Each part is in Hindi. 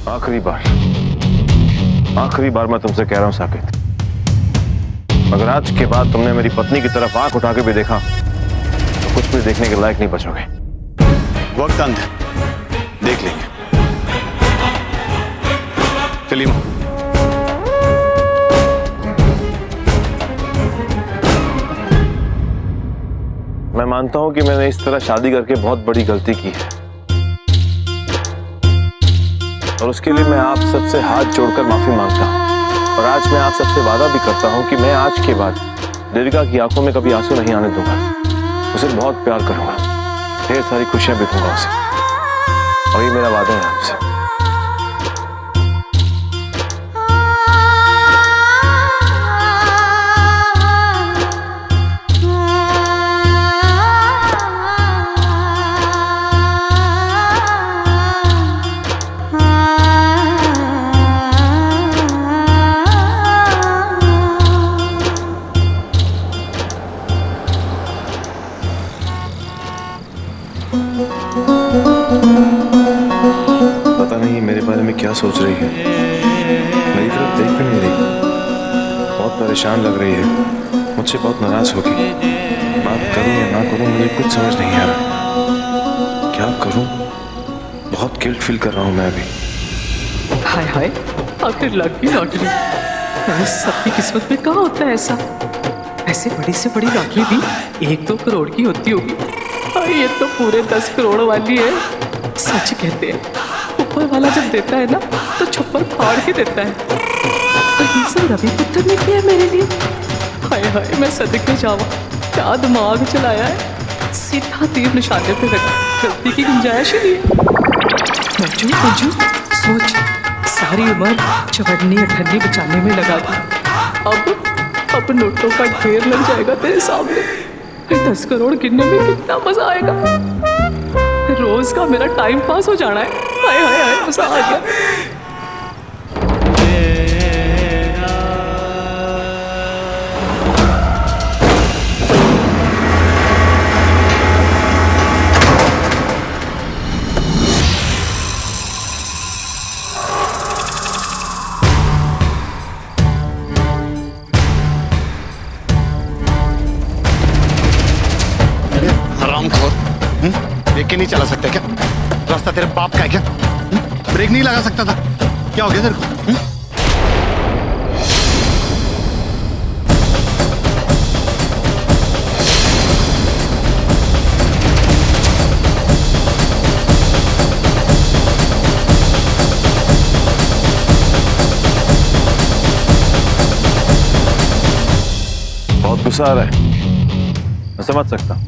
आखिरी बार मैं तुमसे कह रहा हूं साकित, अगर आज के बाद तुमने मेरी पत्नी की तरफ आंख उठा के भी देखा तो कुछ भी देखने के लायक नहीं बचोगे। वक्त अंत है, देख लेंगे। चलिए मां। मैं मानता हूं कि मैंने इस तरह शादी करके बहुत बड़ी गलती की है और उसके लिए मैं आप सबसे हाथ जोड़कर माफी मांगता हूं। और आज मैं आप सबसे वादा भी करता हूं कि मैं आज के बाद देविका की आंखों में कभी आंसू नहीं आने दूंगा। उसे बहुत प्यार करूंगा, ढेर सारी खुशियां भी दूंगा उसे, और ये मेरा वादा है आपसे। पता नहीं मेरे बारे में क्या सोच रही है, मेरी तरफ देख भी नहीं रही, बहुत परेशान लग रही है, मुझसे बहुत नाराज होगी। बात करूं या ना करूं मुझे कुछ समझ नहीं आ रहा, क्या करूं? बहुत गिल्ट फील कर रहा हूं मैं अभी। हाय हाय, आखिर लग गई लॉटरी। सबकी किस्मत में कहाँ होता है ऐसा? ऐसे बड़ी से बड़ी लॉटरी भी 1-2 करोड़ की होती होगी, और ये तो पूरे 10 करोड़ वाली है। सच कहते हैं, ऊपर वाला जब देता है ना तो छप्पर फाड़ के देता है। और ये सब रवि पुत्र ने किया मेरे लिए। हाय हाय, मैं सदके जावा, क्या दिमाग चलाया है, सीधा तीर निशाने पे लगा, गलती की गुंजाइश ही नहीं। मंजू सोच, सारी उम्र चवन्नी अठन्नी बचाने में लगा दी, अब नोटों का ढेर लग जाएगा तेरे सामने, फिर 10 करोड़ गिनने में कितना मजा आएगा। रोज का मेरा टाइम पास हो जाना है। हाय हाय हाय, मजा आ गया। देख के नहीं चला सकता क्या? रास्ता तेरे बाप का है क्या? ब्रेक नहीं लगा सकता था? क्या हो गया तेरे को? बहुत गुस्सा आ रहा है, मैं समझ सकता हूं,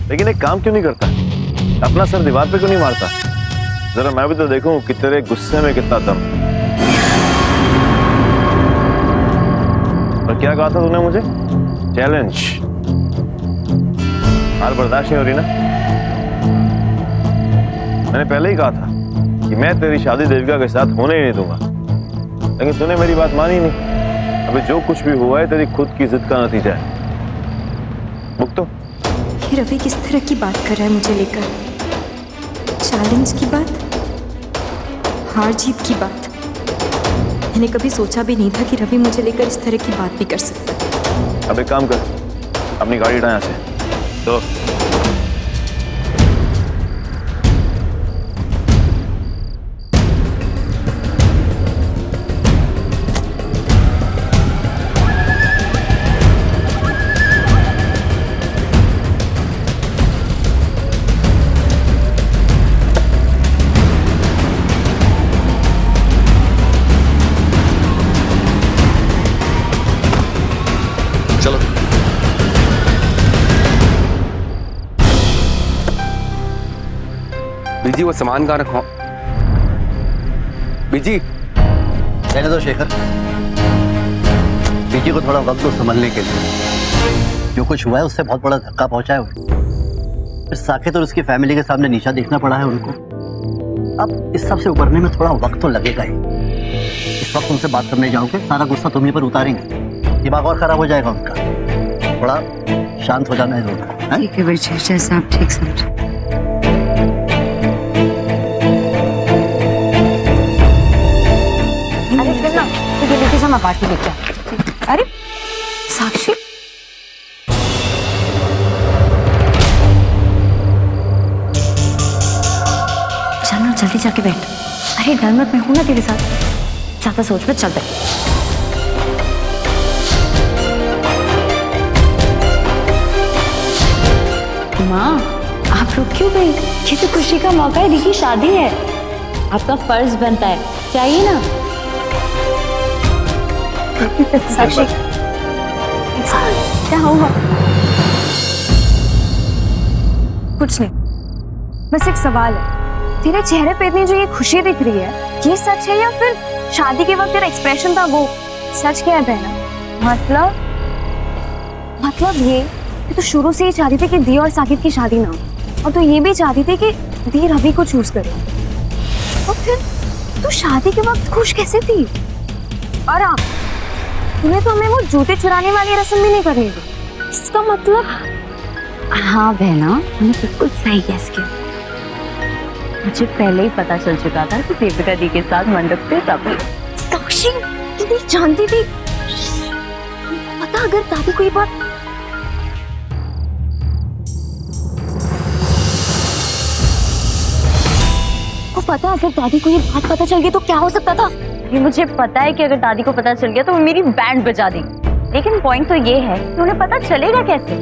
लेकिन एक काम क्यों नहीं करता? अपना सर दीवार पे क्यों नहीं मारता? जरा मैं भी तो देखूं कि तेरे गुस्से में कितना दम। और क्या कहा था तूने मुझे? चैलेंज। हार बर्दाश्त नहीं हो रही ना? मैंने पहले ही कहा था कि मैं तेरी शादी देविका के साथ होने ही नहीं दूंगा, लेकिन तूने मेरी बात मानी नहीं। अभी जो कुछ भी हुआ है तेरी खुद की जिद का नतीजा है। मुक्तो, ये रवि किस तरह की बात कर रहा है मुझे लेकर? चैलेंज की बात, हार जीत की बात। मैंने कभी सोचा भी नहीं था कि रवि मुझे लेकर इस तरह की बात भी कर सकता है। अब एक काम कर, अपनी गाड़ी उठा यहाँ से। तो चलो। बीजी वो सामान कहाँ रखा? बीजी रहने दो शेखर, बीजी को थोड़ा वक्त दो संभलने के लिए। जो कुछ हुआ है उससे बहुत बड़ा धक्का पहुंचा है उन्हें। फिर साकेत और उसकी फैमिली के सामने नीचा देखना पड़ा है उनको। अब इस सब से उबरने में थोड़ा वक्त तो लगेगा ही। इस वक्त उनसे बात करने जाओगे सारा गुस्सा तुम्हीं पर उतारेंगे, दिमाग और खराब हो जाएगा उनका। थोड़ा शांत हो जाना है दोनों। ठीक है वजीर, जैसा आप ठीक समझे। अच्छा मैं पार्टी लेके आती। अरे साक्षी, चल ना जल्दी जाके बैठ। अरे डर मत, मैं हूं ना तेरे साथ। ज्यादा सोच मत, चल बैठ। माँ आप रुक क्यों गई? ये तो खुशी का मौका है, देखिए शादी है, आपका फर्ज बनता है, चाहिए ना। साक्षी क्या हुआ? कुछ नहीं, बस एक सवाल है, तेरे चेहरे पे इतनी जो ये खुशी दिख रही है, ये सच है या फिर शादी के वक्त तेरा एक्सप्रेशन था वो सच? क्या है बहना? मतलब ये कि तू शुरू से ही चाहती थी कि दी और साकिब की शादी ना हो, और तू ये भी चाहती थी कि दी रवि को चूज करे, तो फिर तू शादी के वक्त खुश कैसे थी? और आप तूने तो हमें वो जूते चुराने वाली रस्म भी नहीं करनी थी। इसका मतलब हाँ बहना, मैंने बिल्कुल सही गैस किया। मुझे पहले ही पता चल चुका था कि देविका दी के साथ मंडप पे तभी। साक्षी तू नहीं जानती थी? पता अगर दादी को ये बात पता अगर दादी को ये बात पता चल गई तो क्या हो सकता था? ये मुझे पता है कि अगर दादी को पता चल गया तो वो मेरी बैंड बजा देगी, लेकिन पॉइंट तो ये है कि उन्हें पता चलेगा कैसे?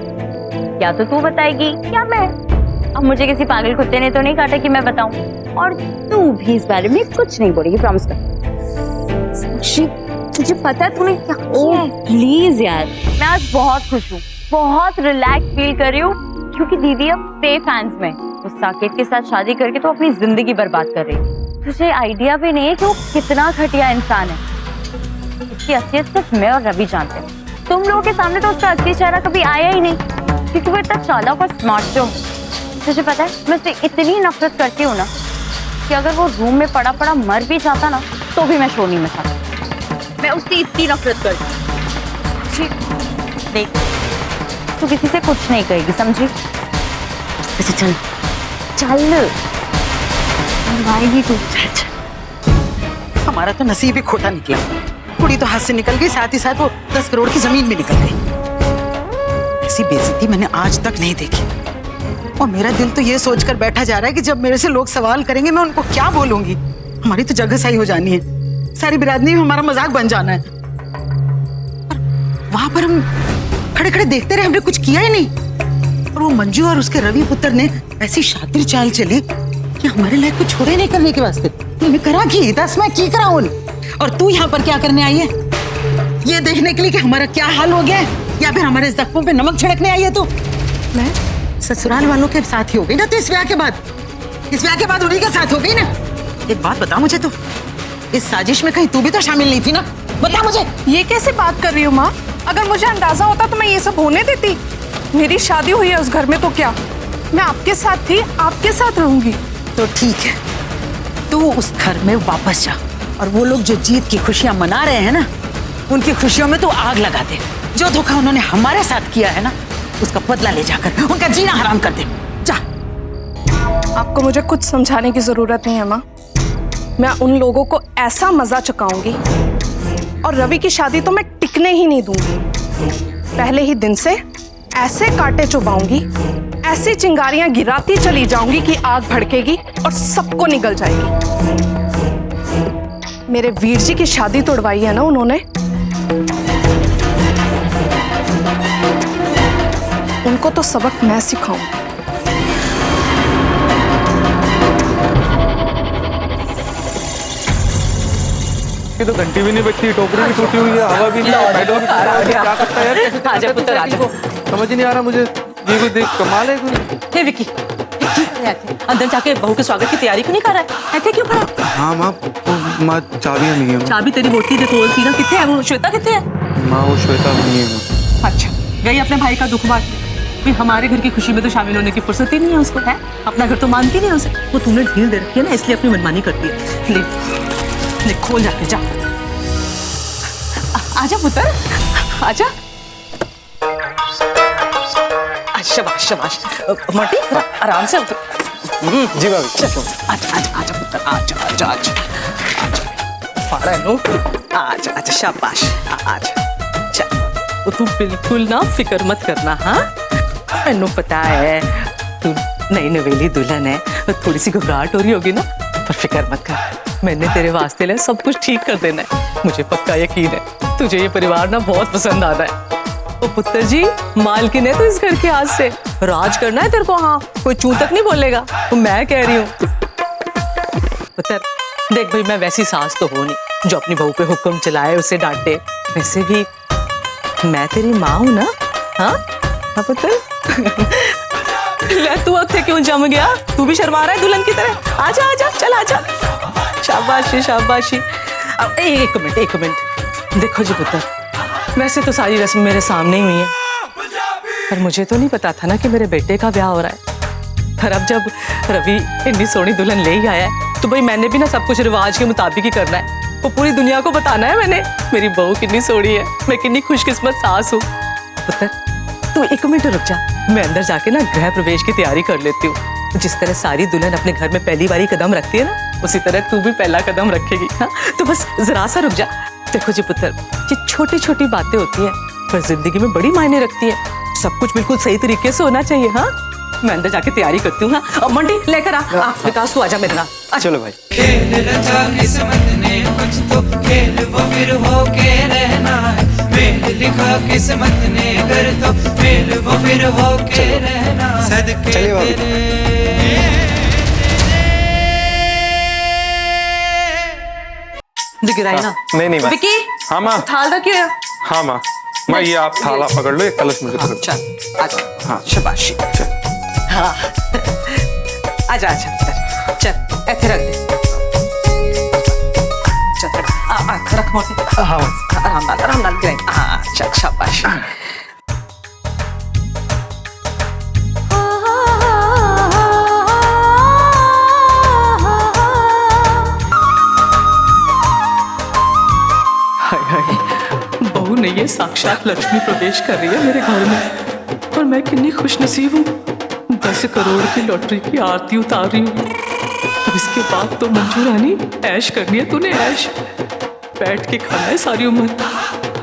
या तो तू बताएगी या मैं। अब मुझे किसी पागल कुत्ते ने तो नहीं काटा कि मैं बताऊं, और तू भी इस बारे में कुछ नहीं बोलेगी, प्रॉमिस कर। साक्षी तुझे पता है तूने क्या किया है? प्लीज यार, मैं आज बहुत खुश हूँ, बहुत रिलैक्स फील कर रही हूँ, क्योंकि दीदी अब सेफ हैंड्स में। उस साकेत के साथ शादी करके तो अपनी जिंदगी बर्बाद कर रही है। तुझे आइडिया भी नहीं है कि वो कितना घटिया इंसान है। इसकी असलियत सिर्फ मैं और रवि जानते हैं। तुम लोगों के सामने तो उसका असली चेहरा कभी आया ही नहीं, क्योंकि वो इतना चालाक और स्मार्ट जो। तुझे पता है मैं उससे इतनी नफरत करती हूँ ना कि अगर वो रूम में पड़ा पड़ा मर भी जाता ना तो भी मैं शोर नहीं मचाती। मैं उससे इतनी नफरत करती हूँ। देख, तू किसी से कुछ नहीं कहेगी, समझी? अच्छा चल चल, आएगी तू। हमारा तो नसीब ही खोटा निकला। कुड़ी तो हाथ से निकल गई, साथ ही साथ वो 10 करोड़ की जमीन भी निकल गई। ऐसी बेइज्जती मैंने आज तक नहीं देखी, और मेरा दिल तो ये सोचकर बैठा जा रहा है कि जब मेरे से लोग सवाल करेंगे मैं उनको क्या बोलूंगी। हमारी तो जगह सही हो जानी है, सारी बिरादरी में हमारा मजाक बन जाना है। और वहां पर हम खड़े खड़े देखते रहे, हमने कुछ किया ही नहीं, और वो मंजू और उसके रवि पुत्र ने ऐसी शातिर चाल चली कि हमारे लायक कुछ छोड़े नहीं करने के वास्ते। तूने करा की 10 मैं की करा उन, और तू यहाँ पर क्या करने आई है? ये देखने के लिए कि हमारा क्या हाल हो गया है, या फिर हमारे जख्मों पे नमक छिड़कने आई है तू? मैं ससुराल वालों के साथ ही हो गई ना, तो इस ब्याह के बाद उन्हीं के साथ हो गई ना। एक बात बता मुझे, तू इस साजिश में कहीं तू भी तो शामिल नहीं थी ना? बता मुझे। ये कैसे बात कर रही हो माँ? अगर मुझे अंदाजा होता तो मैं ये सब होने देती? मेरी शादी हुई है उस घर में, तो क्या मैं आपके साथ थी, आपके साथ रहूंगी। तो ठीक है, तू उस घर में वापस जा, और वो लोग जो जीत की खुशियां मना रहे हैं ना, उनकी खुशियों में तू आग लगा दे। जो धोखा उन्होंने हमारे साथ किया है ना, उसका बदला ले जाकर उनका जीना हराम कर दे। जा। आपको मुझे कुछ समझाने की जरूरत नहीं है माँ। मैं उन लोगों को ऐसा मजा चुकाऊंगी, और रवि की शादी तो मैं टिकने ही नहीं दूंगी। पहले ही दिन से ऐसे कांटे चुभाऊंगी, ऐसी चिंगारियां गिराती चली जाऊंगी कि आग भड़केगी और सबको निगल जाएगी। मेरे वीर जी की शादी तोड़वाई है ना उन्होंने, उनको तो सबक मैं सिखाऊंगी। ये तो घंटी भी नहीं बजती, टोकरी भी टूटी हुई है, हवा भी नहीं है, पैडल भी टूटा है, क्या करता है यार? कैसे आजा पुत्र, आजा। समझ ही नहीं आ रहा मुझे। ये कोई देख कमाल है कोई। हे विकी, अंदर जाके बहू के स्वागत की तैयारी क्यों नहीं कर रहा है? ऐसे क्यों खड़ा? हाँ माँ, माँ चाबियाँ नहीं है। चाबी तेरी बोटी दे खोल सी ना, कितने है वो? श्वेता कितने है? माँ वो श्वेता नहीं है। अच्छा, गई अपने भाई का दुख बांट। भाई हमारे घर की खुशी में तो शामिल होने की फुर्सत ही नहीं है उसको, है? अपना घर तो मानती नहीं है उसे। वो तूने ढील दे रखी है ना, इसलिए अपनी मनमानी करती है। ले खोल जाके जा। आजा पुत्र, आजा। शाबाश शाबाश। मटी आराम से उतर। जी भाभी। चलो आजा आजा आजा पुत्र, आजा आजा आजा आजा। फाड़ा है नो। आजा आजा शाबाश, आजा चल। तू बिल्कुल ना फिक्र मत करना, हाँ मैनू पता है तू नई नवेली दुल्हन है, थोड़ी सी घबराहट हो रही होगी ना, पर फिक्र मत कर, मैंने तेरे वास्ते ले सब कुछ ठीक कर देना है। मुझे पक्का यकीन है तुझे ये परिवार ना बहुत पसंद आता है। तो पुत्र जी मालकिन है तो इस घर के आज से राज करना है तेरे को, हाँ कोई चू तक नहीं बोलेगा, तो मैं कह रही हूँ। पुत्र देख भाई, मैं वैसी सास तो हो नहीं जो अपनी बहू पे हुक्म चलाए उसे डांटे, वैसे भी मैं तेरी माँ हूं ना। हाँ पुत्र ले तू अक्थे क्यों जम गया, तू भी शर्मा रहा है दुल्हन की तरह। आजा आजा चल आजा, शाबाशी शाबाशी। अब एक मिनट देखो जी पुत्र, वैसे तो सारी रस्म मेरे सामने ही हुई है, पर मुझे तो नहीं पता था ना कि मेरे बेटे का ब्याह हो रहा है। पर अब जब रवि इतनी सोहनी दुल्हन ले ही आया है तो भाई मैंने भी ना सब कुछ रिवाज के मुताबिक ही करना है। वो पूरी दुनिया को बताना है मैंने मेरी बहू कितनी सोहनी है, मैं कितनी खुशकिस्मत सास हूँ। पुत्र तू एक मिनट रुक जा, मैं अंदर जाके ना गृह प्रवेश की तैयारी कर लेती हूँ। जिस तरह सारी दुल्हन अपने घर में पहली बारी कदम रखती है ना, उसी तरह तू भी पहला कदम रखेगी। हाँ तो बस जरा सा रुक जा। देखो जी पुत्र, ये छोटी छोटी बातें होती हैं पर जिंदगी में बड़ी मायने रखती है। सब कुछ बिल्कुल सही तरीके से होना चाहिए। हाँ मैं अंदर जाके तैयारी करती हूँ। हाँ अब मंडी लेकर आ विकास, तू आजा मेरे नाम। चलो भाई। खेल रचा किस्मत ने कुछ तो खेल वो फिर होके रहना है, मेल लिखा किस्मत ने कर तो मेल वो फिर होके रहना। सदके दिख रहा है ना? नहीं माँ। विकी हाँ माँ। थाल रखिए। हाँ माँ, मैं ये आप थाला पकड़ लो, एक कलश मुझे पकड़। चल आजा। हाँ शाबाशी। हाँ आजा आजा चल ऐसे रख दे। चल रख मोटे। हाँ आराम नाल गिराई। हाँ चल शाबाश। बहू ने ये साक्षात लक्ष्मी प्रवेश कर रही है मेरे घर में, और मैं कितनी खुशनसीब हूँ। 10 करोड़ की लॉटरी की आरती उतार रही हूँ। अब इसके बाद तो मंजू रानी ऐश करनी है तूने, ऐश बैठ के खाना है सारी उम्र।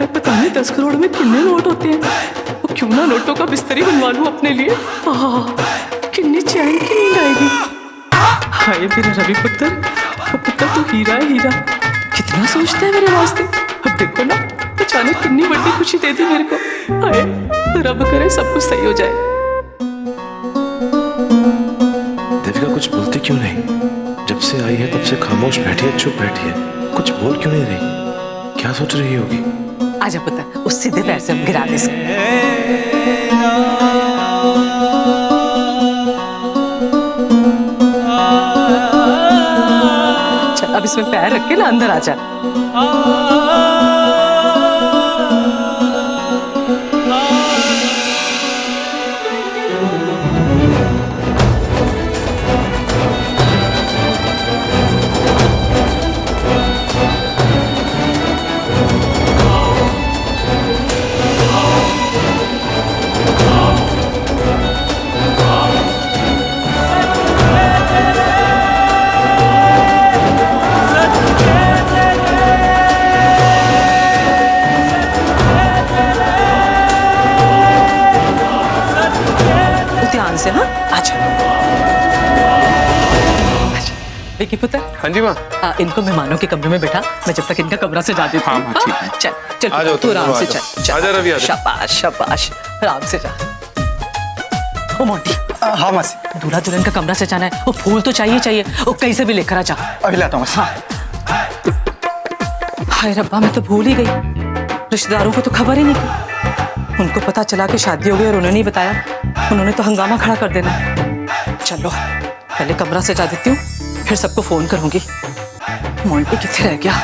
पता नहीं 10 करोड़ में कितने नोट होते हैं, वो क्यों ना नोटों का बिस्तरी बनवा लूं अपने लिए। कितनी चैन की नींद आएगी। हाय मेरा रवि पुत्र, वो पुत्र तू हीरा है हीरा, कितना सोचता है मेरे वास्ते। अब देखो ना अचानक कितनी बड़ी खुशी दे दी मेरे को। हाय रब करे सब कुछ सही हो जाए। देविका कुछ बोलती क्यों नहीं? जब से आई है तब से खामोश बैठी है, चुप बैठी है, कुछ बोल क्यों नहीं रही? क्या सोच रही होगी? आजा पुत्र, उस सीधे पैर से हम गिरा दे इसको। चल अब इसमें पैर रख के ना अंदर आजा। से हाँ आजा। विकी पुत्र। हाँ जी माँ। इनको मेहमानों के कमरे में बैठा, मैं जब तक इनका कमरा सजा देती हूँ। हाँ ठीक है। चल चल तू आराम से चल। आजा रवि आजा। शाबाश शाबाश, आराम से जा। ओ मोंटी। हाँ मासी। दूल्हा दुल्हन का कमरा सजाना है, वो फूल तो चाहिए, वो कहीं से भी लेकर आ जा। अभी लाता हूँ। हाँ। हाय रब्बा, मैं तो भूल ही गई, रिश्तेदारों को तो खबर ही नहीं थी। उनको पता चला कि शादी हो गई और उन्होंने नहीं बताया, उन्होंने तो हंगामा खड़ा कर देना। चलो पहले कमरा सजा देती हूँ, फिर सबको फोन करूंगी। मोंटी किथे रह गया?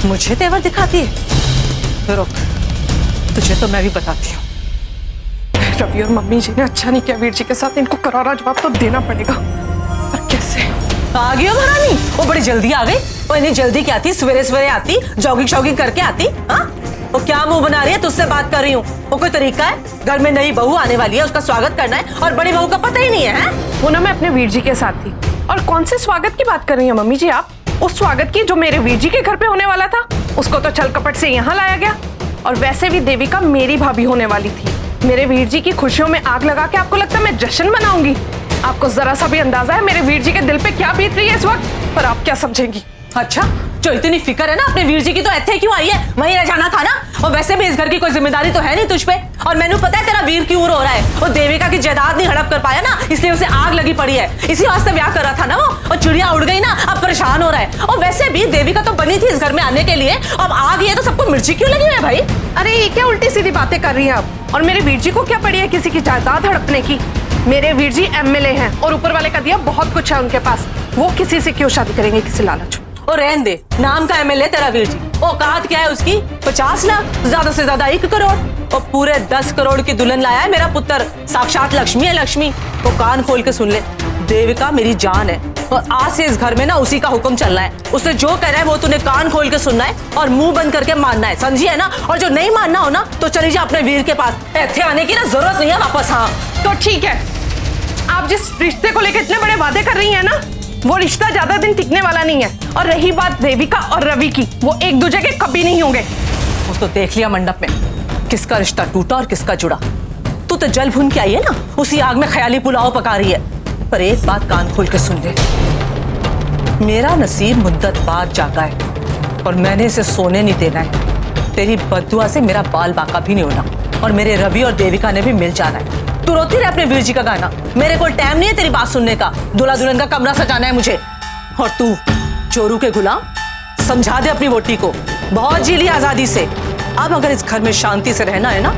मुझे तेवर दिखाती है? रुक, तुझे तो मैं भी बताती हूँ। रवि और मम्मी जी ने अच्छा नहीं किया वीर जी के साथ, इनको करारा जवाब तो देना पड़ेगा। पर कैसे? आ गई हो महारानी? वो बड़ी जल्दी आ गई। वो इतनी जल्दी क्या थी, सवेरे सवेरे आती, जॉगिंग शॉगिंग करके आती। हाँ, वो क्या मुंह बना रही है? तुझसे बात कर रही हूँ। वो कोई तरीका है? घर में नई बहू आने वाली है, उसका स्वागत करना है और बड़ी बहू का पता ही नहीं है। वो ना मैं अपने वीर जी के साथ थी। और कौन से स्वागत की बात कर रही हैं मम्मी जी आप? उस स्वागत की जो मेरे वीर जी के घर पे होने वाला था, उसको तो छल कपट से यहाँ लाया गया। और वैसे भी देविका मेरी भाभी होने वाली थी। मेरे वीर जी की खुशियों में आग लगा के आपको लगता है मैं जश्न मनाऊंगी? आपको जरा सा भी अंदाजा है मेरे वीर जी के दिल पे क्या बीत रही है इस वक्त? पर आप क्या समझेंगी? अच्छा, जो इतनी फिक्र है ना अपने वीर जी की, तो ਇੱਥੇ क्यों आई है? वहीं रह जाना था ना। और वैसे भी इस घर की कोई जिम्मेदारी तो है नहीं तुझ पे। और मैंने पता है तेरा वीर क्यों रो रहा है। वो देविका की जायदाद नहीं हड़प कर पाया ना, इसलिए उसे आग लगी पड़ी है। इसी वास्ते ब्याह कर रहा था ना वो। और चिड़िया उड़ गई ना, अब परेशान हो रहा है। और वैसे भी देविका तो बनी थी इस घर में आने के लिए, अब आ गई है तो सबको मिर्ची क्यों लगी है भाई? अरे ये क्या उल्टी सीधी बातें कर रही हैं आप? और मेरे वीर जी को क्या पड़ी है किसी की जायदाद हड़पने की? मेरे वीर जी एमएलए हैं और ऊपर वाले का दिया बहुत कुछ है उनके पास। वो किसी से क्यों शादी करेंगे किसी लालच? और रहन दे, नाम का एमएलए तेरा वीर जी। औकात क्या है उसकी? 50 लाख, ज्यादा से ज्यादा 1 करोड़। और पूरे 10 करोड़ की दुल्हन लाया है मेरा पुत्र। साक्षात लक्ष्मी है लक्ष्मी। तो कान खोल के सुन ले, देविका मेरी जान है और आज से इस घर में ना उसी का हुक्म चलना है। उसने जो कह रहा है वो तूने कान खोल के सुनना है और मुंह बंद करके मानना है, समझी है ना? और जो नहीं मानना हो ना तो चली जा अपने वीर के पास। ऐसे आने की ना जरूरत नहीं है वापस। हाँ तो ठीक है, आप जिस रिश्ते को लेकर इतने बड़े वादे कर रही हैं ना, वो रिश्ता ज्यादा दिन टिकने वाला नहीं है। और रही बात देविका और रवि की, वो एक दूसरे के कभी नहीं होंगे। वो तो देख लिया मंडप में किसका रिश्ता टूटा और किसका जुड़ा। तू तो जल भून के आई है ना, उसी आग में ख्याली पुलाव पका रही है। पर एक बात कान खोल के सुन ले, मेरा नसीब मुद्दत बाद जागा है और मैंने इसे सोने नहीं देना है। तेरी बद्दुआ से मेरा बाल बाका भी नहीं होना और मेरे रवि और देविका ने भी मिल जाना है। तू रोती रहे अपने वीर जी का गाना, मेरे को टाइम नहीं है तेरी बात सुनने का। दूल्हा दुल्हन का कमरा सजाना है मुझे। और तू चोरू के गुलाम, समझा दे अपनी वोटी को, बहुत जी ली आजादी से। अब अगर इस घर में शांति से रहना है ना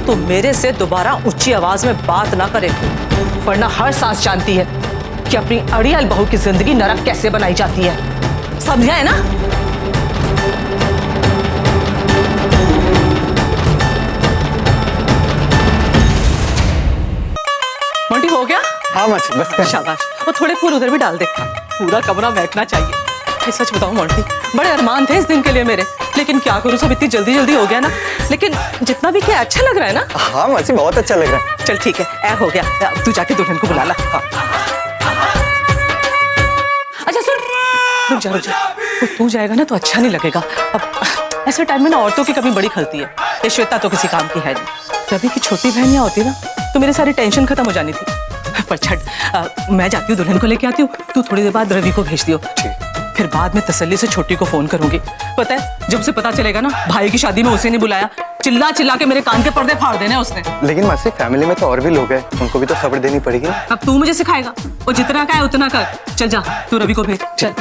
तो मेरे से दोबारा ऊंची आवाज में बात ना करे, वरना हर सांस जानती है कि अपनी अड़ियल बहू की जिंदगी नरक कैसे बनाई जाती है। समझा है ना? मोटी हो गया? हाँ मासी बस। शाबाश। वो थोड़े फूल उधर भी डाल दे, पूरा कमरा महकना चाहिए। ये सच बताऊं मोटी, बड़े अरमान थे इस दिन के लिए मेरे, लेकिन क्या करूं, सब इतनी जल्दी जल्दी हो गया ना। लेकिन जितना भी किया अच्छा लग रहा है ना? हाँ मासी बहुत अच्छा लग रहा है। चल ठीक है, ऐ हो गया। अब तू जाके दुल्हन को बुला ला। हाँ। अच्छा सुन, रुक जा रुक जा। तो तू जाएगा ना तो अच्छा नहीं लगेगा। अब ऐसे टाइम में ना औरतों की कभी बड़ी खलती है। ये श्वेता तो किसी काम की है नहीं। रवि की छोटी बहन यहाँ होती ना तो मेरी सारी टेंशन खत्म हो जानी थी। पर छट, मैं जाती हूँ दुल्हन को लेके आती हूँ, तू थोड़ी देर बाद रवि को भेज दियो। फिर बाद में तसल्ली से छोटी को फोन करूंगी। पता है जब से पता चलेगा ना भाई की शादी में उसे नहीं बुलाया, चिल्ला चिल्ला के मेरे कान के पर्दे फाड़ देने उसने। लेकिन मासी फैमिली में तो और भी लोग हैं, उनको भी तो खबर देनी पड़ेगी। अब तू मुझे सिखाएगा? वो जितना का है उतना कर। चल जा, तू रवि को भेज। चल।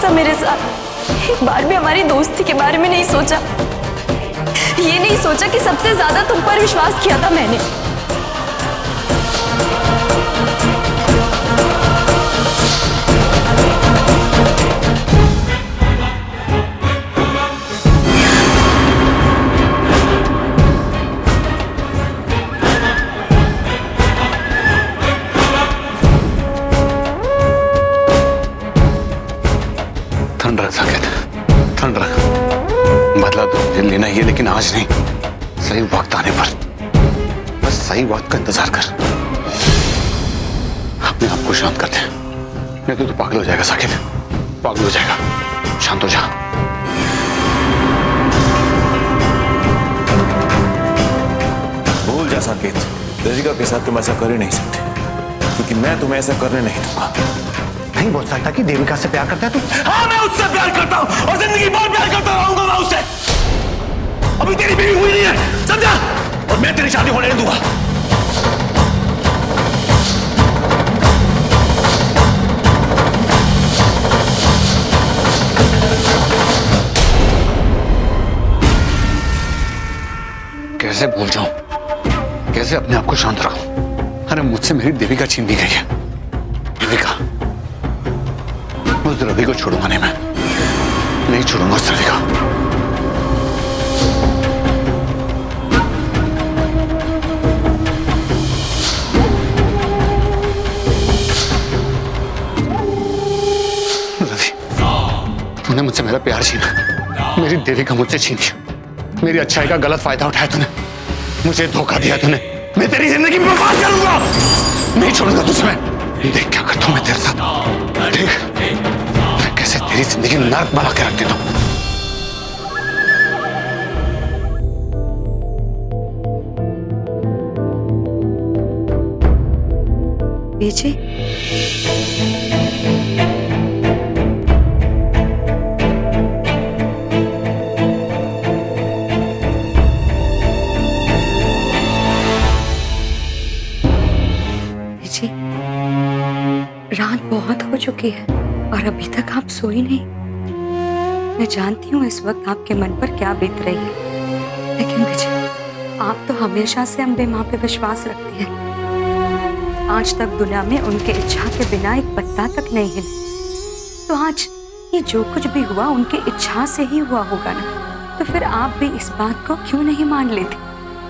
मेरे साथ एक बार भी हमारी दोस्ती के बारे में नहीं सोचा। ये नहीं सोचा कि सबसे ज्यादा तुम पर विश्वास किया था मैंने। बदला तो लेना ही है, लेकिन आज नहीं, सही वक्त आने पर। बस सही वक्त का इंतजार कर, अपने आप को शांत कर दे, नहीं तो तू पागल हो जाएगा साकिब, पागल हो जाएगा। शांत हो जा। भूल जा साकेत, देविका के साथ तुम ऐसा कर ही नहीं सकते, क्योंकि मैं तुम्हें ऐसा करने नहीं दूंगा। नहीं बोल सकता कि देविका से प्यार करता है तू? हाँ, मैं उससे प्यार करता हूँ और जिंदगी भर प्यार करता रहूंगा मैं उससे। अभी तेरी बीवी हुई नहीं है, समझा? और मैं तेरी शादी होने नहीं दूंगा। कैसे भूल जाऊं, कैसे अपने आप को शांत रखूं? अरे मुझसे मेरी देविका छीन ली गई है। देविका, उस रवि को छोड़ूंगा नहीं, मैं नहीं छोड़ूंगा उस रवि को। तूने मुझसे मेरा प्यार छीना, मेरी देविका मुझसे छीनी, मेरी अच्छाई का गलत फायदा उठाया तूने, मुझे धोखा दिया तूने। मैं तेरी जिंदगी बर्बाद करूंगा, नहीं छोड़ूंगा तुझे मैं। देख क्या करता हूं मैं तेरे साथ, देख मैं कैसे तेरी जिंदगी नर्क बना के रख देता हूं। बेचे रात बहुत हो चुकी है और अभी तक आप सोई नहीं। मैं जानती हूँ इस वक्त आपके मन पर क्या बीत रही है, लेकिन विजय आप तो हमेशा से अम्बे माँ पे विश्वास रखती हैं। आज तक दुनिया में उनके इच्छा के बिना एक पत्ता तक नहीं हिला, तो आज ये जो कुछ भी हुआ उनके इच्छा से ही हुआ होगा ना। तो फिर आप भी इस बात को क्यों नहीं मान लेती?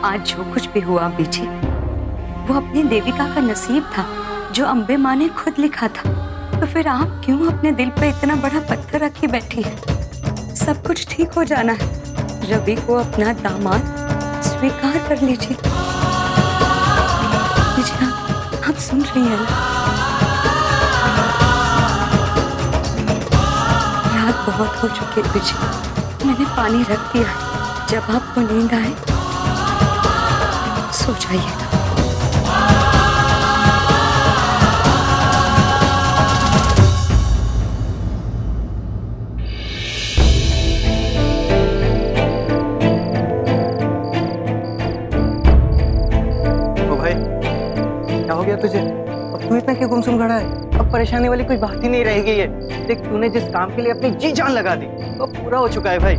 आज जो कुछ भी हुआ बीजी, वो अपनी देविका का नसीब था जो अम्बे माँ ने खुद लिखा था। तो फिर आप क्यों अपने दिल पे इतना बड़ा पत्थर रखी बैठी है? सब कुछ ठीक हो जाना है। रवि को अपना दामाद स्वीकार कर लीजिए। आप सुन रही हैं ना? रात बहुत हो चुकी है विजय, मैंने पानी रख दिया है। जब आपको नींद आए सो जाइएगा। तुझे अब तू इतना क्यों गुमसुम खड़ा है? अब परेशानी वाली कोई बात ही नहीं रह गई है। देख तूने जिस काम के लिए अपनी जी जान लगा दी वो अब पूरा हो चुका है भाई।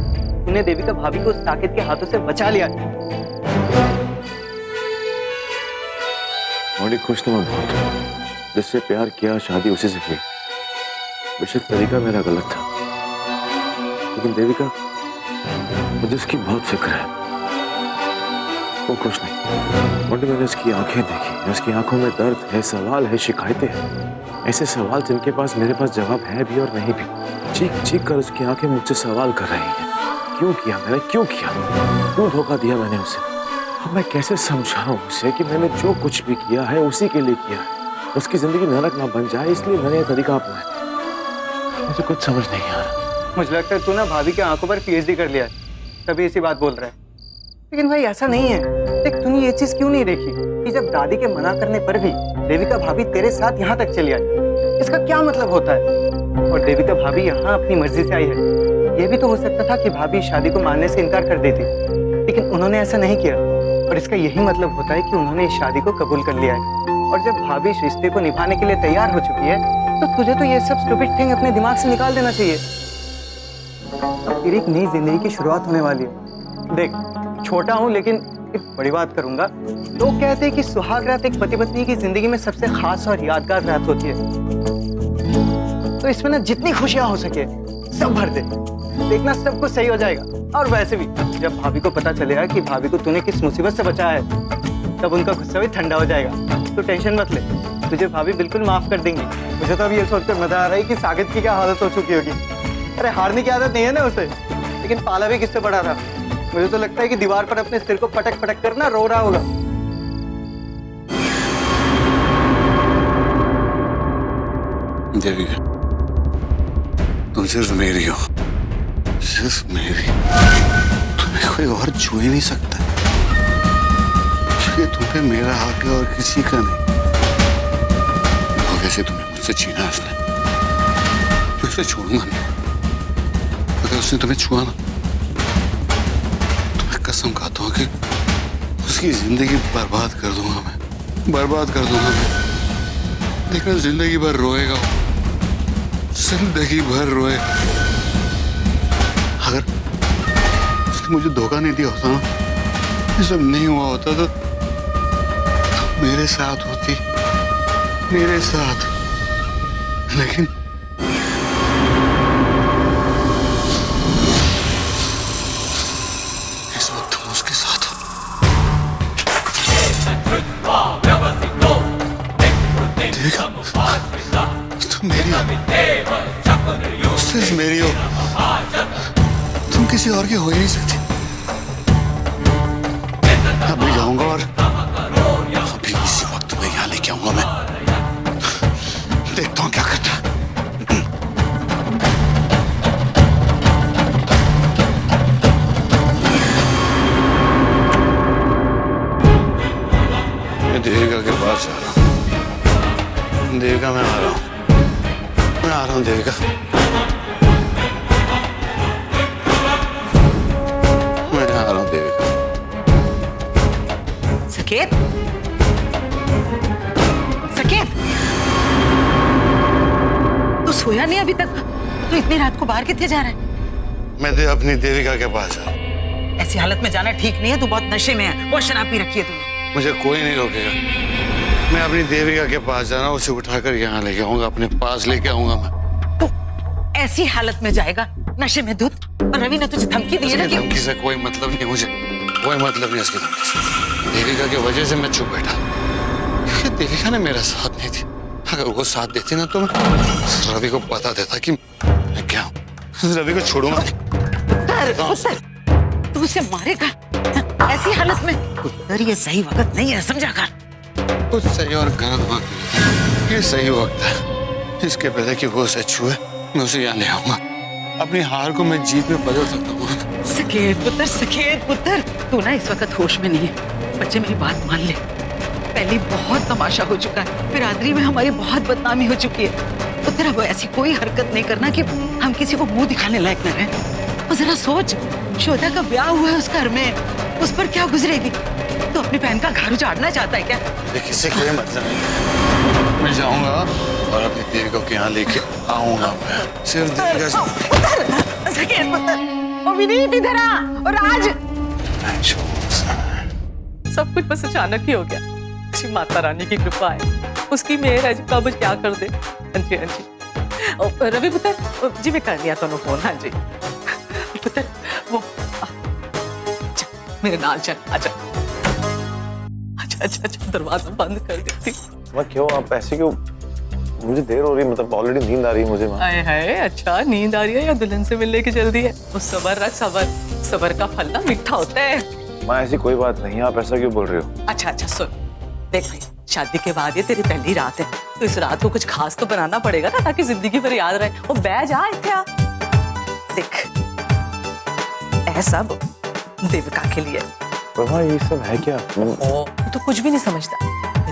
तूने देविका भाभी को साकेत के हाथों से बचा लिया। बड़ी खुश तो मैं बहुत हूँ, जिससे प्यार किया शादी उसी से की। बेशक तरीका मेरा गलत था, लेकिन देविका मुझे उसकी बहुत फिक्र है। वो खुश नहीं। मोटी मैंने उसकी आंखें देखी, उसकी आंखों में दर्द है, सवाल है, शिकायतें हैं। ऐसे सवाल जिनके पास मेरे पास जवाब है भी और नहीं भी। चीख चीख कर उसकी आंखें मुझसे सवाल कर रही हैं। क्यों किया मैंने, क्यों किया, क्यों धोखा दिया मैंने उसे? अब मैं कैसे समझाऊं उसे कि मैंने जो कुछ भी किया है उसी के लिए किया है। उसकी जिंदगी नरक ना बन जाए इसलिए मैंने ये तरीका अपनाया। मुझे कुछ समझ नहीं आ रहा। मुझे लगता है तू ना भाभी की आंखों पर PhD कर लिया है, तभी ऐसी बात बोल रहा है। लेकिन भाई ऐसा नहीं है। देख तूने ये चीज क्यों नहीं देखी कि जब दादी के मना करने पर भी देविका भाभी तेरे साथ यहाँ तक चली आई, इसका क्या मतलब होता है? और देविका भाभी यहाँ अपनी मर्जी से आई है। ये भी तो हो सकता था कि भाभी शादी को मानने से इनकार कर देती, लेकिन उन्होंने ऐसा नहीं किया। और इसका यही मतलब होता है कि उन्होंने इस शादी को कबूल कर लिया है। और जब भाभी इस रिश्ते को निभाने के लिए तैयार हो चुकी है, तो तुझे तो ये सब स्टूपिड थिंग अपने दिमाग से निकाल देना चाहिए। अब फिर एक नई जिंदगी की शुरुआत होने वाली है। देख छोटा हूँ लेकिन एक बड़ी बात करूंगा। लोग कहते हैं कि सुहाग रात एक पति पत्नी की जिंदगी में सबसे खास और यादगार रात होती है। तो इसमें ना जितनी खुशियां हो सके सब भर दे, देखना सब कुछ सही हो जाएगा। और वैसे भी जब भाभी को पता चलेगा कि भाभी को तूने किस मुसीबत से बचाया है, तब उनका गुस्सा भी ठंडा हो जाएगा। तो टेंशन मत ले, तुझे भाभी बिल्कुल माफ कर देंगी। मुझे तो अब ये सोचकर मजा आ रहा है कि साकेत की क्या हालत हो चुकी होगी। अरे हारने की आदत नहीं है ना उसे, लेकिन पाला भी किससे पड़ा था। मुझे तो लगता है कि दीवार पर अपने सिर को पटक पटक कर ना रो रहा होगा। देविका तुम सिर्फ मेरी हो, सिर्फ मेरी। तुम्हें कोई और छू ही नहीं सकता, क्योंकि तुम्हें मेरा हक है और किसी का नहीं। वो कैसे तुम्हें मुझसे छीना उसने, मैं उसे छोड़ूंगा नहीं। अगर उसने तुम्हें छुआ ना, कसम खाता हूँ कि उसकी जिंदगी बर्बाद कर दूंगा मैं, बर्बाद कर दूंगा मैं। देखना जिंदगी भर रोएगा वो, जिंदगी भर रोए। अगर उसने मुझे धोखा नहीं दिया होता ना, ये सब नहीं हुआ होता, तो मेरे साथ होती, मेरे साथ, लेकिन इस वक्त तुम उसके साथ हो। देविका, तुम मेरी हो, सिर्फ मेरी हो, तुम किसी और की हो ही नहीं सकती। अभी जाऊंगा और अभी इसी वक्त तुम्हें यहाँ लेके आऊंगा मैं। देखता हूँ क्या करता है। मैं देविका के पास जा रहा हूँ। देविका, मैं आ रहा हूँ, मैं आ रहा हूँ देविका। मैं आ रहा हूँ देविका। सकेत, सकेत, तू सोया नहीं अभी तक? तू इतनी रात को बाहर कितने जा रहा है? मैं अपनी देविका के पास जा रहा हूँ। ऐसी हालत में जाना ठीक नहीं है, तू बहुत नशे में है, बहुत शराब पी रखी है तूने। मुझे कोई नहीं रोकेगा। मैं अपनी देविका के पास जा रहा हूँ, उसे उठाकर यहाँ लेके आऊंगा, अपने पास लेके आऊंगा मैं। तू ऐसी हालत में जाएगा नशे में धुत? और रवि ने तुझे धमकी दी है ना? धमकी से कोई मतलब नहीं, मुझे कोई मतलब नहीं इसकी धमकी से। देविका की वजह से मैं चुप बैठा, क्योंकि देविका ने मेरा साथ नहीं दिया। अगर वो साथ देती ना तो मैं रवि को बता देता कि मैं क्या हूँ। रवि को छोड़ूंगा। तू उसे मारेगा ऐसी हालत में? पुत्र, ये सही वक्त नहीं है, समझा कर। कुछ सही और गलत वक्त, ये सही वक्त है। इसके पहले कि वो उसे छुए, मैं उसे यहाँ ले आऊंगा। अपनी हार को मैं जीत में बदल सकता हूँ। सकेत पुत्र, सकेत पुत्र, तू ना इस वक्त होश में नहीं है। बच्चे मेरी बात मान ले। पहले बहुत तमाशा हो चुका है, बिरादरी में हमारी बहुत बदनामी हो चुकी है। पुत्र, अब ऐसी कोई हरकत नहीं करना कि हम किसी को मुंह दिखाने लायक न रहे। और जरा सोच, श्वेता का ब्याह हुआ है उस घर में, उस पर क्या गुजरेगी? तो अपनी बहन का घर उजाड़ना चाहता है क्या? किसी कोई मतलब नहीं। मैं जाऊंगा और अपनी देविका को यहाँ लेके आऊंगा। मैं सिर्फ देविका से। सकेत पुत्र, और विनीत इधर आ, और आज सब कुछ बस अचानक ही हो गया। श्री माता रानी की कृपा है, उसकी मेहर है, कब क्या कर दे। हाँ जी, हाँ जी। रवि पुत्र जी, मैं कर लिया दोनों फोन। हाँ जी पुत्र, वो चल, मेरे नाल चल, आजा। अच्छा अच्छा अच्छा, दरवाजा बंद कर देती। मैं क्यों, आप ऐसे क्यों? मुझे देर हो रही, मतलब ऑलरेडी नींद आ रही है मुझे। आए हाय, अच्छा नींद आ रही है या दुल्हन से मिलने की जल्दी है? वो सबर रख, सबर, सबर का फल ना मीठा होता है। माँ, ऐसी कोई बात नहीं, आप ऐसा क्यों बोल रहे हो? अच्छा अच्छा, सुन, देख भाई, शादी के बाद ये तेरी पहली रात है, तो इस रात को कुछ खास तो बनाना पड़ेगा ना, ताकि जिंदगी भर याद रहे। वो बैठ जा, इत्थे आ। देख, ऐसा देविका के लिए। बाबा, ये सब है क्या? ओ, तो कुछ भी नहीं समझता।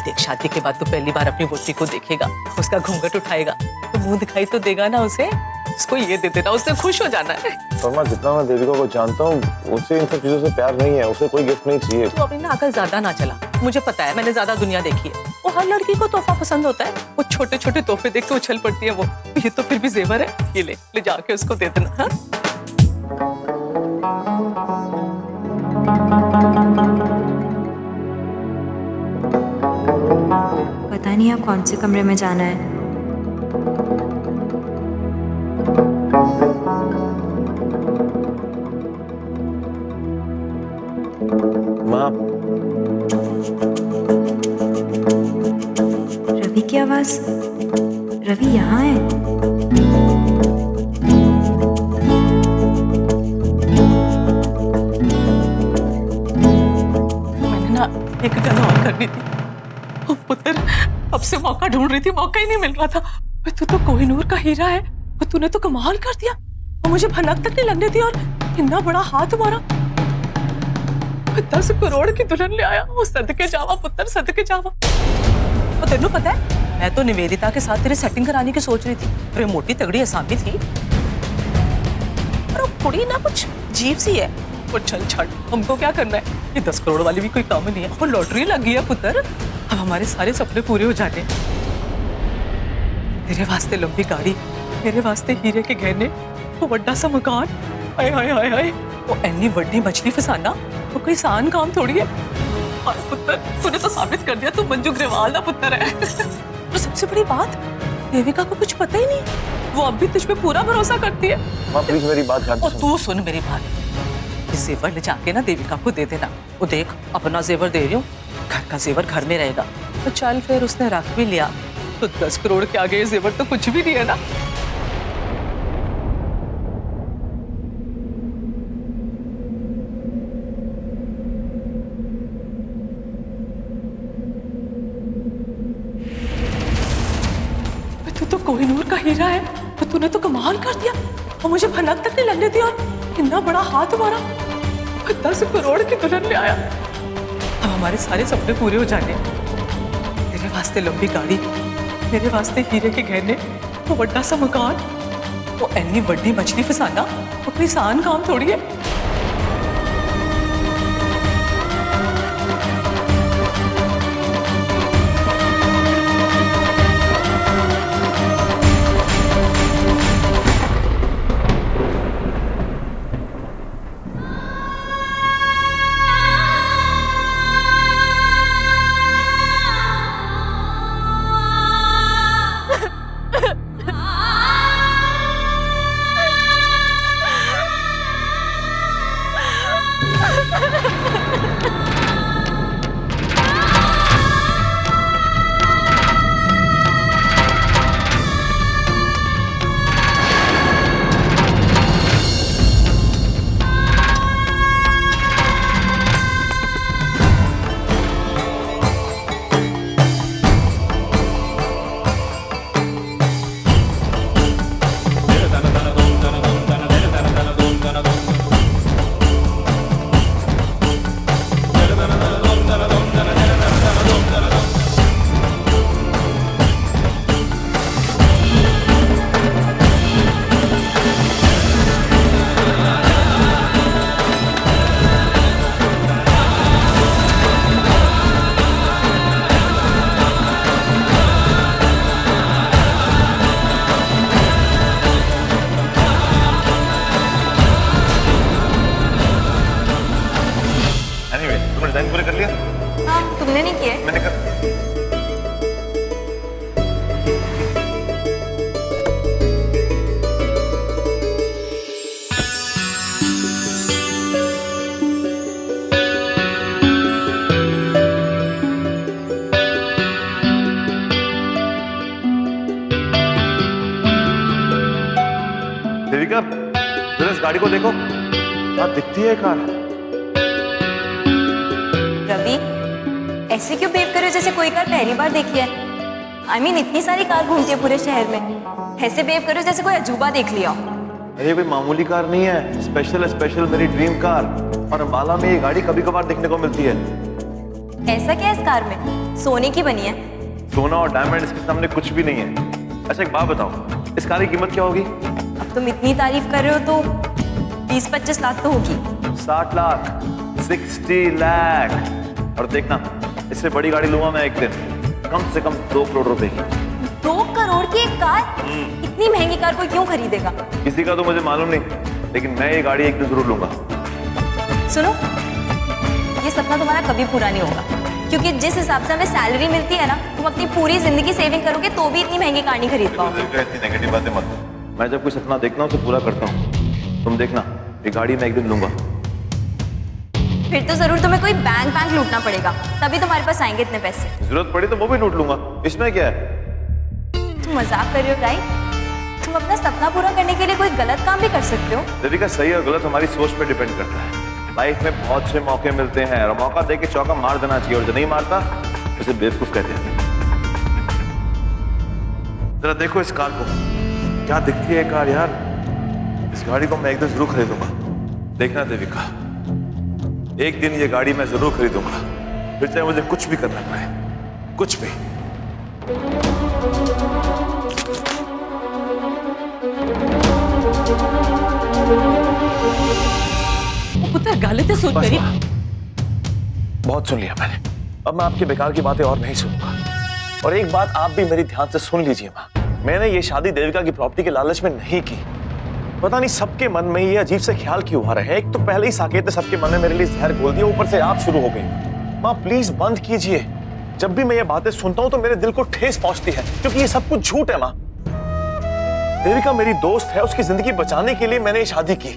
देख, शादी के बाद तो पहली बार अपनी वोटी को देखेगा, उसका घूंघट उठाएगा, तो मुंह दिखाई तो देगा ना उसे। उसको ये दे देना, उससे खुश हो जाना है। पर जितना मैं देविका को जानता हूँ, उसे इन सब चीजों से प्यार नहीं है, उसे कोई गिफ्ट नहीं चाहिए। तू अपनी ना अकल ज्यादा ना चला, मुझे पता है, मैंने ज्यादा दुनिया देखी है। वो हर लड़की को तोहफा पसंद होता है, वो छोटे छोटे तोहफे देख के उछल पड़ती है। वो ये तो फिर भी जेवर है, ये ले जाके उसको दे देना। हाँ? पता नहीं आप कौन से कमरे में जाना है। माँ, रवि की आवाज। रवि यहाँ है। मैंने ना एक गन और करनी थी। ओ पुत्र, अब से मौका ढूंढ रही थी, मौका ही नहीं मिल रहा था। तू तो कोहिनूर का हीरा है, और तूने तो कमाल कर दिया। और मुझे भनक तक नहीं लगने दी, और इतना बड़ा हाथ मारा। 10 करोड़ की दुल्हन ले आया। वो सदके जावा पुत्र, सदके जावा। और तेनू पता है, मैं तो निवेदिता के साथ तेरी सेटिंग कराने की सोच रही थी। अरे मोटी तगड़ी असामी थी, और कुड़ी ना कुछ अजीब सी है। वो चल छड़, हमको क्या करना है? ये 10 करोड़ वाली भी कोई काम नहीं है। वो लॉटरी लग गई है पुत्र, अब हमारे सारे सपने पूरे हो जाने। तेरे वास्ते लंबी गाड़ी, मेरे वास्ते हीरे के गहने, वो बड़ा सा मकान। हाय हाय हाय हाय, वो एनी बड़ी मछली फसाना वो कोई आसान काम थोड़ी है। और पुत्र, तूने तो साबित कर दिया तू मंजू ग्रेवाल का पुत्र है। और सबसे बड़ी बात, देविका को कुछ पता ही नहीं, वो अब भी तुझ पे पूरा भरोसा करती है। माँ प्लीज मेरी बात ध्यान से और तू सुन मेरी बात, ये जेवर ले जाके ना देविका को दे देना। वो देख, अपना जेवर दे रही हूँ, घर का जेवर घर में रहेगा। तो चल फिर उसने रख भी लिया तो 10 करोड़ के आगे ये जेवर तो कुछ भी नहीं है ना। तू तो कोहिनूर का हीरा है, तो तूने तो कमाल कर दिया और मुझे भनक तक नहीं लगने दी। और इतना बड़ा हाथ हमारा, 10 करोड़ की दुल्हन ले आया। अब हमारे सारे सपने पूरे हो जाने। तेरे वास्ते लंबी गाड़ी, मेरे वास्ते हीरे के गहने, वो बड़ा सा मकान, वो इतनी बड़ी मछली फसाना वो कोई आसान काम थोड़ी है। डिजाइन पूरे कर लिया? हाँ, तुमने नहीं किए? मैंने कर। देविका, जरा इस गाड़ी को देखो, आप दिखती है कार। रवि, ऐसे क्यों बिहेव कर रहे हो जैसे कोई कार पहली बार देखी है? I mean, इतनी सारी कार घूमती है पूरे शहर में, ऐसे बिहेव कर रहे हो जैसे कोई अजूबा देख लिया। ये कोई मामूली कार नहीं है, स्पेशल मेरी ड्रीम कार। और अंबाला में ये गाड़ी कभी कभार देखने को मिलती है। ऐसा क्या है इस कार में? सोने की बनी है? सोना और डायमंड इसके सामने कुछ भी नहीं है। अच्छा एक बात बताओ, इस कार की कीमत क्या होगी? अब तुम इतनी तारीफ कर रहे हो तो 20-25 लाख तो होगी। 60 लाख, 60 लाख। और देखना, इससे बड़ी गाड़ी लूंगा मैं एक दिन, कम से कम 2 करोड़ रुपए की। 2 करोड़ की एक कार? इतनी महंगी कार कोई क्यों खरीदेगा? किसी का तो मुझे मालूम नहीं, लेकिन मैं ये गाड़ी एक दिन जरूर लूंगा। सुनो, ये सपना तुम्हारा कभी पूरा नहीं होगा, क्योंकि जिस हिसाब से हमें सैलरी मिलती है ना, तुम अपनी पूरी जिंदगी सेविंग करोगे तो भी इतनी महंगी कार नहीं खरीद पाओगे। इतनी नेगेटिव बातें मत। मैं जब कोई सपना देखता हूँ तो पूरा करता हूँ। तुम देखना, ये गाड़ी मैं एक दिन लूंगा। फिर तो जरूर तुम्हें कोई बैंक लूटना पड़ेगा, तभी तुम्हारे पास आएंगे इतने पैसे। जरूरत पड़ी तो वो भी लूट लूंगा, इसमें क्या है? तुम मजाक कर रहे हो राइट? तुम अपना सपना पूरा करने के लिए कोई गलत काम भी कर सकते हो। देविका, सही और गलत हमारी सोच पे डिपेंड करता है। लाइफ में बहुत से मौके मिलते हैं और मौका देके चौका मार देना चाहिए, और जो नहीं मारता उसे बेवकूफ कहते हैं। जरा देखो इस कार को, क्या दिखती है कार यार। इस गाड़ी को मैं एक दिन जरूर खरीदूंगा। देखना देविका, एक दिन ये गाड़ी मैं जरूर खरीदूंगा, फिर चाहे मुझे कुछ भी करना पड़े, कुछ भी। पुत्र गाली तो सुन मेरी। बहुत सुन लिया मैंने, अब मैं आपकी बेकार की बातें और नहीं सुनूंगा। और एक बात आप भी मेरी ध्यान से सुन लीजिए माँ, मैंने ये शादी देविका की प्रॉपर्टी के लालच में नहीं की। पता नहीं सबके मन में ये अजीब से ख्याल क्यों आ रहे हैं। एक तो पहले ही साकेत ने सबके मन में मेरे लिए जहर घोल दिया, ऊपर से आप शुरू हो गई। माँ प्लीज बंद कीजिए। जब भी मैं ये बातें सुनता हूँ तो मेरे दिल को ठेस पहुंचती है, क्योंकि ये सब कुछ झूठ है माँ। देविका मेरी दोस्त है, उसकी जिंदगी बचाने के लिए मैंने ये शादी की।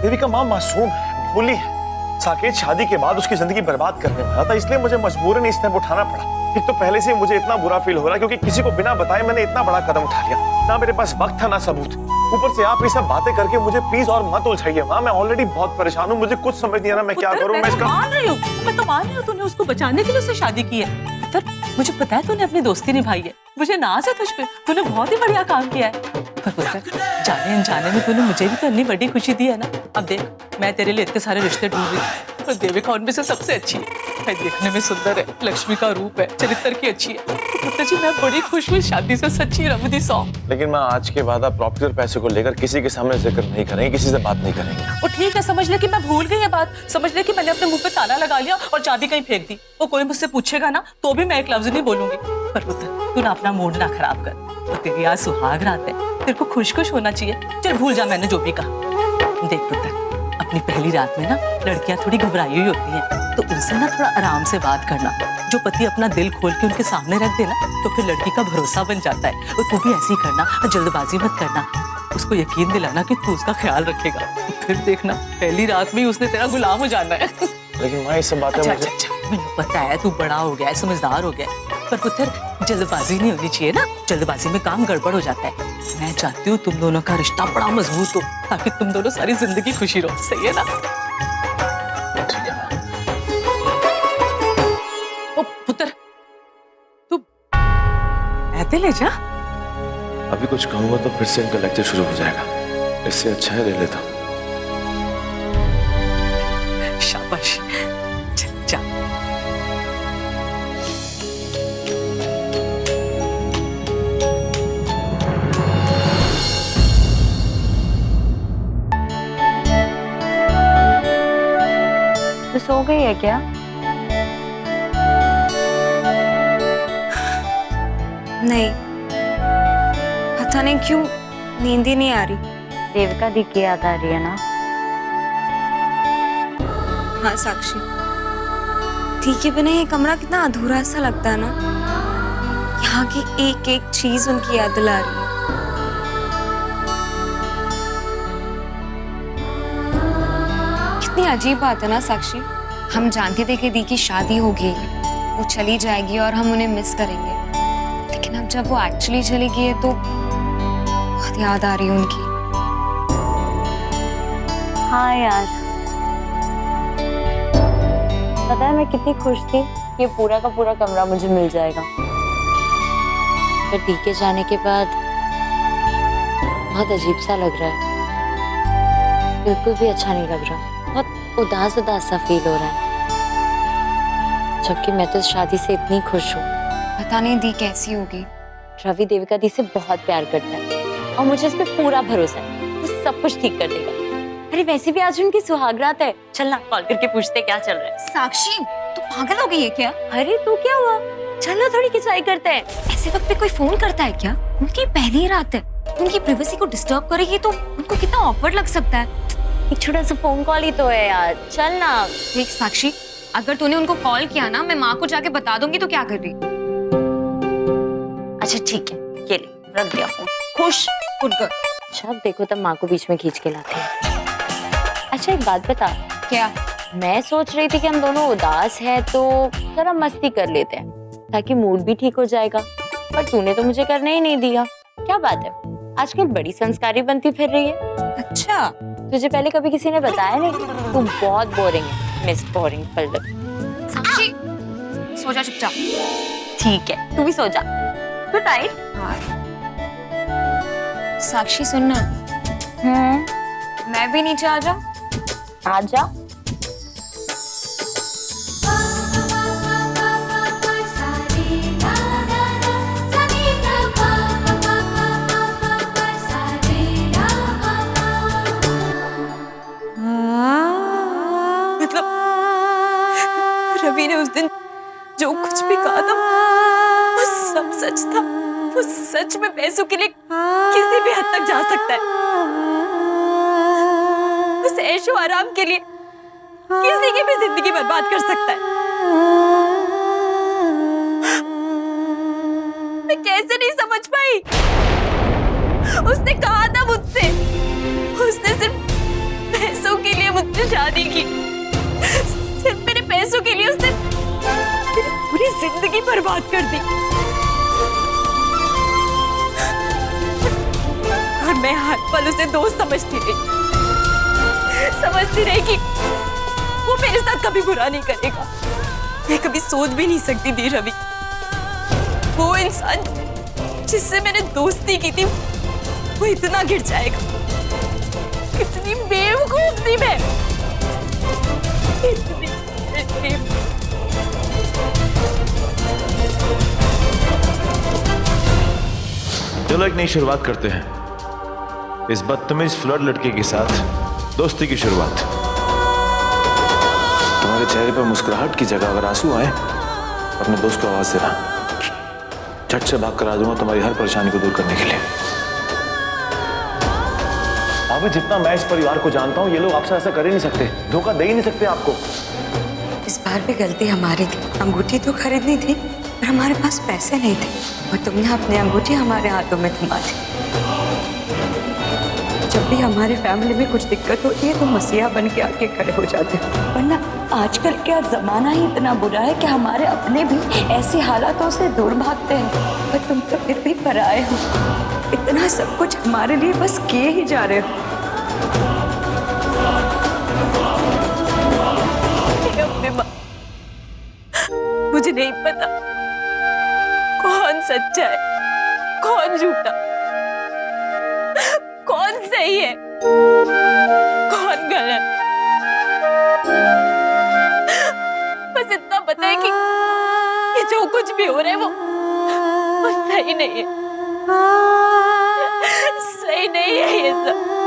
देविका माँ मासूम है, भोली है। साकेत शादी के बाद उसकी जिंदगी बर्बाद करने वाला था, इसलिए मुझे मजबूरन इस स्टेप उठाना पड़ा। एक तो पहले से मुझे इतना बुरा फील हो रहा है क्योंकि किसी को बिना बताए मैंने इतना बड़ा कदम उठा लिया। ना मेरे पास वक्त था ना सबूत, ऊपर से आप ये सब बातें करके मुझे प्लीज और मत उलझाइए माँ। मैं ऑलरेडी बहुत परेशान हूँ, मुझे कुछ समझ नहीं आ रहा मैं क्या करूँ। मैं मान रही हूँ, मैं तो मान रही हूँ तूने उसको बचाने के लिए उससे शादी की है। पर मुझे पता है तूने अपनी दोस्ती निभाई है, मुझे नाज है तुझ पे, तूने बहुत ही बढ़िया काम किया है। पर पुत्र, जाने अनजाने में तूने मुझे भी तो इतनी बड़ी खुशी दी है ना। अब देख, मैं तेरे लिए इतने सारे रिश्ते ढूंढ रही हूँ, पर देविका उनमें से सबसे अच्छी है। देखने में सुंदर है, लक्ष्मी का रूप है, चरित्र की अच्छी है। पुत्र जी, मैं बड़ी खुश हुई शादी से, सच्ची रमदी सौ। लेकिन मैं आज के बाद आप प्रॉपर्टी और पैसे को लेकर किसी के सामने जिक्र नहीं करेंगे, किसी से बात नहीं करेंगे। वो ठीक है, समझ ले कि मैं भूल गई ये बात, समझ ले कि मैंने अपने मुंह पे ताला लगा लिया और चाबी कहीं फेंक दी। वो कोई मुझसे पूछेगा ना तो भी मैं एक लफ्ज नहीं बोलूंगी। पर पुत्र, तू ना अपना मूड ना खराब कर, तो तेरी आज सुहाग रात है, तेरे को खुश खुश होना चाहिए। चल भूल जा मैंने जो भी कहा। देख पुत्र, अपनी पहली रात में ना लड़कियां थोड़ी घबराई हुई होती हैं, तो उनसे ना थोड़ा आराम से बात करना। जो पति अपना दिल खोल के उनके सामने रख देना तो फिर लड़की का भरोसा बन जाता है। और तू भी ऐसे ही करना, जल्दबाजी मत करना। उसको यकीन दिलाना कि तू उसका ख्याल रखेगा, फिर देखना पहली रात में ही उसने तेरा गुलाम हो जाना है। लेकिन माँ ये सब बातें अच्छा, मुझे पता है तू बड़ा हो गया है, समझदार हो गया है, पर पुत्र जल्दबाजी नहीं होनी चाहिए ना। जल्दबाजी में काम गड़बड़ हो जाता है। मैं चाहती हूँ तुम दोनों का रिश्ता बड़ा मजबूत हो, ताकि तुम दोनों सारी जिंदगी खुशी रहो। सही है ना? ओ पुत्र, तू ऐसे ले जा। अभी कुछ कहूंगा तो फिर से इनका लेक्चर शुरू हो जाएगा, इससे अच्छा है ले लेता हूँ। शाबाश, चल जा। तो सो गई है क्या? नहीं, पता नहीं क्यों नींद ही नहीं आ रही। देविका दी की याद आ रही है ना? हाँ साक्षी, दी के बिना ये कमरा कितना अधूरा सा लगता है ना। यहाँ की एक एक चीज उनकी याद दिला रही है। कितनी अजीब बात है ना साक्षी, हम जानते थे कि दी की शादी होगी, वो चली जाएगी और हम उन्हें मिस करेंगे, लेकिन अब जब वो एक्चुअली चली गई है तो बहुत याद आ रही है उनकी। हाँ यार, पता है मैं कितनी खुश थी, ये पूरा का पूरा कमरा मुझे मिल जाएगा। पर दी के जाने के बाद बहुत अजीब सा लग रहा है, बिल्कुल भी अच्छा नहीं लग रहा, बहुत उदास उदास सा फील हो रहा है, जबकि मैं तो इस शादी से इतनी खुश हूँ। पता नहीं दी कैसी होगी। रवि देविका दी से बहुत प्यार करता है और मुझे इस पे पूरा भरोसा है, वो सब कुछ ठीक कर देगा। अरे वैसे भी आज उनकी सुहागरात है, चलना कॉल करके पूछते क्या चल रहा है। साक्षी, तू पागल हो गई है क्या? अरे तू क्या हुआ, चलो थोड़ी खिंचाई करते हैं। ऐसे वक्त पे कोई फोन करता है क्या? उनकी पहली रात है, उनकी प्राइवेसी को डिस्टर्ब करेगी तो उनको कितना ऑकवर्ड लग सकता है। एक छोटा सा फोन कॉल ही तो है यार, चल ना। देख साक्षी, अगर तूने उनको कॉल किया ना, मैं माँ को जाके बता दूंगी तो क्या कर रही। अच्छा ठीक है, ये ले रख दिया फोन। खुश गुड गर्ल। अच्छा देखो तब माँ को बीच में खींच के लाते हैं। अच्छा एक बात बता। क्या? मैं सोच रही थी कि हम दोनों उदास हैं तो जरा मस्ती कर लेते हैं, ताकि मूड भी ठीक हो जाएगा, पर तूने तो मुझे करने ही नहीं दिया। क्या बात है, आजकल बड़ी संस्कारी बनती फिर रही है। अच्छा, तुझे पहले कभी किसी ने बताया नहीं? तू बहुत बोरिंग है, मिस बोरिंग पल्लव। साक्षी, सो जा चुपचाप। ठीक है, तू भी सो जा। Good night. साक्षी सुनना, मैं भी नीचे आ जाऊं? आजा। मतलब रवि ने उस दिन जो कुछ भी कहा था वो सब सच था। वो सच में पैसों के लिए किसी भी हद तक जा सकता है। उस ऐशो आराम के लिए किसी की भी जिंदगी बर्बाद कर सकता है। कैसे नहीं समझ पाई? उसने कहा था मुझसे, उसने सिर्फ पैसों के लिए मुझसे शादी की, सिर्फ मेरे पैसों के लिए उसने मेरी पूरी जिंदगी बर्बाद कर दी। और मैं हर पल उसे दोस्त समझती रही कि वो मेरे साथ कभी बुरा नहीं करेगा। मैं कभी सोच भी नहीं सकती थी रवि, वो इंसान जिससे मैंने दोस्ती की थी वो इतना गिर जाएगा। कितनी बेवकूफ थी मैं, इतनी बेवकूफ। चलो एक नई शुरुआत करते हैं, इस बदतमीज फ्लर्ट लड़के के साथ दोस्ती की शुरुआत। तुम्हारे चेहरे पर मुस्कुराहट की जगह अगर आंसू आए, अपने दोस्त को आवाज देना, झट से भाग कर आ जाऊंगा तुम्हारी हर परेशानी को दूर करने के लिए। अभी जितना मैं इस परिवार को जानता हूं, ये लोग आपसे ऐसा कर ही नहीं सकते, धोखा दे ही नहीं सकते आपको। इस बार भी गलती हमारी थी। अंगूठी तो खरीदनी थी पर हमारे पास पैसे नहीं थे और तुमने अपनी अंगूठी हमारे हाथों में थमा दी। जब भी हमारी फैमिली में कुछ दिक्कत होती है तो मसीहा बन के आके खड़े हो जाते हो, वरना आजकल क्या जमाना ही इतना बुरा है कि हमारे अपने भी ऐसी हालातों से दूर भागते हैं। पर तुम तो फिर भी पराए हो, इतना सब कुछ हमारे लिए बस किए ही जा रहे हो। मुझे नहीं पता कौन सच्चा है, कौन झूठा, कौन सही है, कौन गलत। बस इतना पता है कि जो कुछ भी हो रहा है वो सही नहीं है, सही नहीं है ये सब।